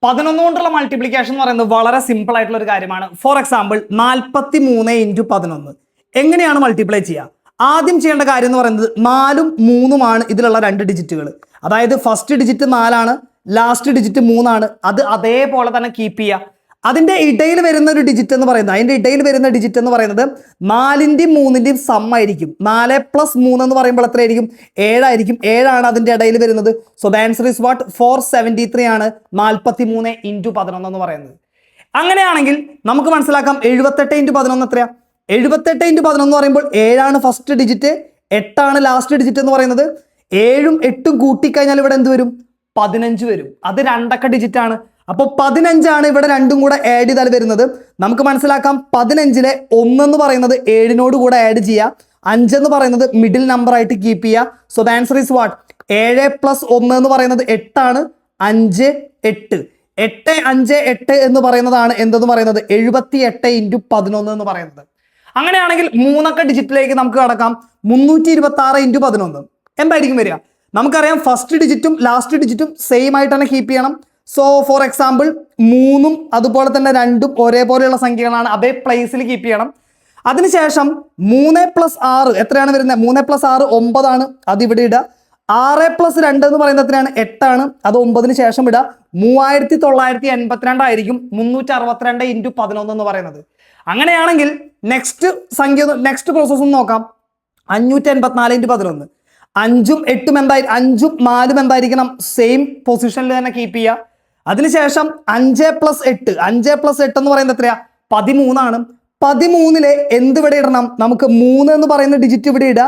11 കൊണ്ടുള്ള മൾട്ടിപ്ലിക്കേഷൻ എന്ന് പറയുന്നത് വളരെ സിമ്പിൾ ആയിട്ടുള്ള ഒരു കാര്യമാണ്. ഫോർ എക്സാമ്പിൾ 43 ഇൻറ്റു 11 എങ്ങനെയാണ് മൾട്ടിപ്ലൈ ചെയ്യുക? ആദ്യം ചെയ്യേണ്ട കാര്യം എന്ന് പറയുന്നത് 4ഉം 3ഉമാണ് ഇതിലുള്ള രണ്ട് ഡിജിറ്റുകൾ. അതായത് ഫസ്റ്റ് ഡിജിറ്റ് 4ആണ്, ലാസ്റ്റ് ഡിജിറ്റ് 3ആണ്. അത് അതേപോലെ തന്നെ കീപ്പ് ചെയ്യുക. അതിൻ്റെ ഇടയിൽ വരുന്ന ഒരു ഡിജിറ്റ് എന്ന് പറയുന്നത് 4ൻ്റെയും 3ൻ്റെയും സം ആയിരിക്കും. 4 + 3 എന്ന് പറയുമ്പോൾ എത്രയായിരിക്കും? 7 ആയിരിക്കും. 7ആണ് അതിൻ്റെ ഇടയിൽ വരുന്നത്. So the answer is what? 473 ആണ് 43 ഇൻറ്റു 11 എന്ന് പറയുന്നത്. അങ്ങനെയാണെങ്കിൽ നമുക്ക് മനസ്സിലാക്കാം 78 ഇൻറ്റു 11 എത്രയാ? 78 ഇൻറ്റു 11 എന്ന് പറയുമ്പോൾ 7ആണ് ഫസ്റ്റ് ഡിജിറ്റ്, 8ആണ് ലാസ്റ്റ് ഡിജിറ്റ് എന്ന് പറയുന്നത്. 7ഉം 8ഉം കൂട്ടിക്കഴിഞ്ഞാൽ ഇവിടെ എന്ത് വരും? 15 വരും. അത് 2 അക്ക ഡിജിറ്റ് ആണ്. അപ്പോൾ 15ആണ് ഇവിടെ രണ്ടും കൂടെ ആഡ് ചെയ്താൽ വരുന്നത്. നമുക്ക് മനസ്സിലാക്കാം 15ലെ 1 എന്ന് പറയുന്നത് 7നോട് കൂടെ ആഡ് ചെയ്യുക. 5 എന്ന് പറയുന്നത് മിഡിൽ നമ്പർ ആയിട്ട് കീപ്പ് ചെയ്യുക. So the answer is what? 7 + 1 എന്ന് പറയുന്നത് 8 ആണ്. 5 8 8 5 8 എന്ന് പറയുന്നതാണ് എന്തെന്ന് പറയുന്നത്? 78 ഇൻറ്റു 11 എന്ന് പറയുന്നത്. അങ്ങനെയാണെങ്കിൽ 3 അക്ക ഡിജിറ്റിലേക്ക് നമുക്ക് കടക്കാം. 326 ഇൻറ്റു 11 എന്തായിരിക്കും വരിക? നമുക്കറിയാം ഫസ്റ്റ് ഡിജിറ്റും ലാസ്റ്റ് ഡിജിറ്റും സെയിം ആയിട്ട് തന്നെ കീപ്പ് ചെയ്യണം. സോ ഫോർ എക്സാമ്പിൾ 3ഉം അതുപോലെ തന്നെ 2ഉം ഒരേപോലെയുള്ള സംഖ്യകളാണ്, അതേ പ്ലേസിൽ കീപ്പ് ചെയ്യണം. അതിനുശേഷം 3 + 6 എത്രയാണ് വരുന്നത്? 3 + 6 9 ആണ്, അത് ഇവിടെ ഇടുക. 6 + 2 എന്ന് പറയുന്നത് എത്രയാണ്? 8 ആണ്, അത് 9ന് ശേഷം ഇടുക. 3982 ആയിരിക്കും 362 ഇൻറ്റു 11 എന്ന് പറയുന്നത്. അങ്ങനെയാണെങ്കിൽ നെക്സ്റ്റ് പ്രോസസ് ഒന്ന് നോക്കാം. 584 ഇൻറ്റു 11. 5ഉം 8ഉം എന്തായി? 5ഉം 4ഉം എന്തായിരിക്കണം? സെയിം പൊസിഷനിൽ തന്നെ കീപ്പ് ചെയ്യുക. അതിനുശേഷം 5 + 8 എന്ന് പറയുന്നത് എത്രയാ? 13 ആണ്. 13ലെ എന്ത് ഇവിടെ ഇടണം? നമുക്ക് 3 എന്ന് പറയുന്ന ഡിജിറ്റ് ഇവിടെ ഇടുക.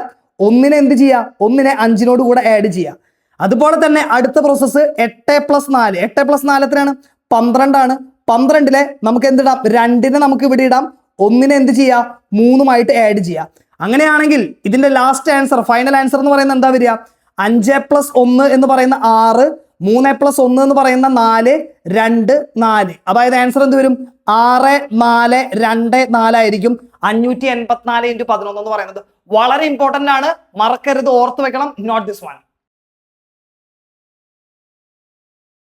1നെ എന്ത് ചെയ്യുക? 1നെ 5നോട് കൂടെ ആഡ് ചെയ്യുക. അതുപോലെ തന്നെ അടുത്ത പ്രോസസ്സ് 8 + 4. 8 + 4 എത്രയാണ്? 12 ആണ്. 12ലെ നമുക്ക് എന്തിടാം? 2നെ നമുക്ക് ഇവിടെ ഇടാം. 1നെ എന്ത് ചെയ്യുക? 3ഉമായിട്ട് ആഡ് ചെയ്യുക. അങ്ങനെയാണെങ്കിൽ ഇതിന്റെ ലാസ്റ്റ് ആൻസർ, ഫൈനൽ ആൻസർ എന്ന് പറയുന്നത് എന്താ വരിക? 5 + 1 എന്ന് പറയുന്ന 6, 3 + 1 എന്ന് പറയുന്ന 4, 2 4. അതായത് ആൻസർ എന്ത് വരും? 6 4 2 4 ആയിരിക്കും 584 ഇൻറ്റു 11 എന്ന് പറയുന്നത്. വളരെ ഇമ്പോർട്ടന്റ് ആണ്, മറക്കരുത്, ഓർത്ത് വെക്കണം. Note this one.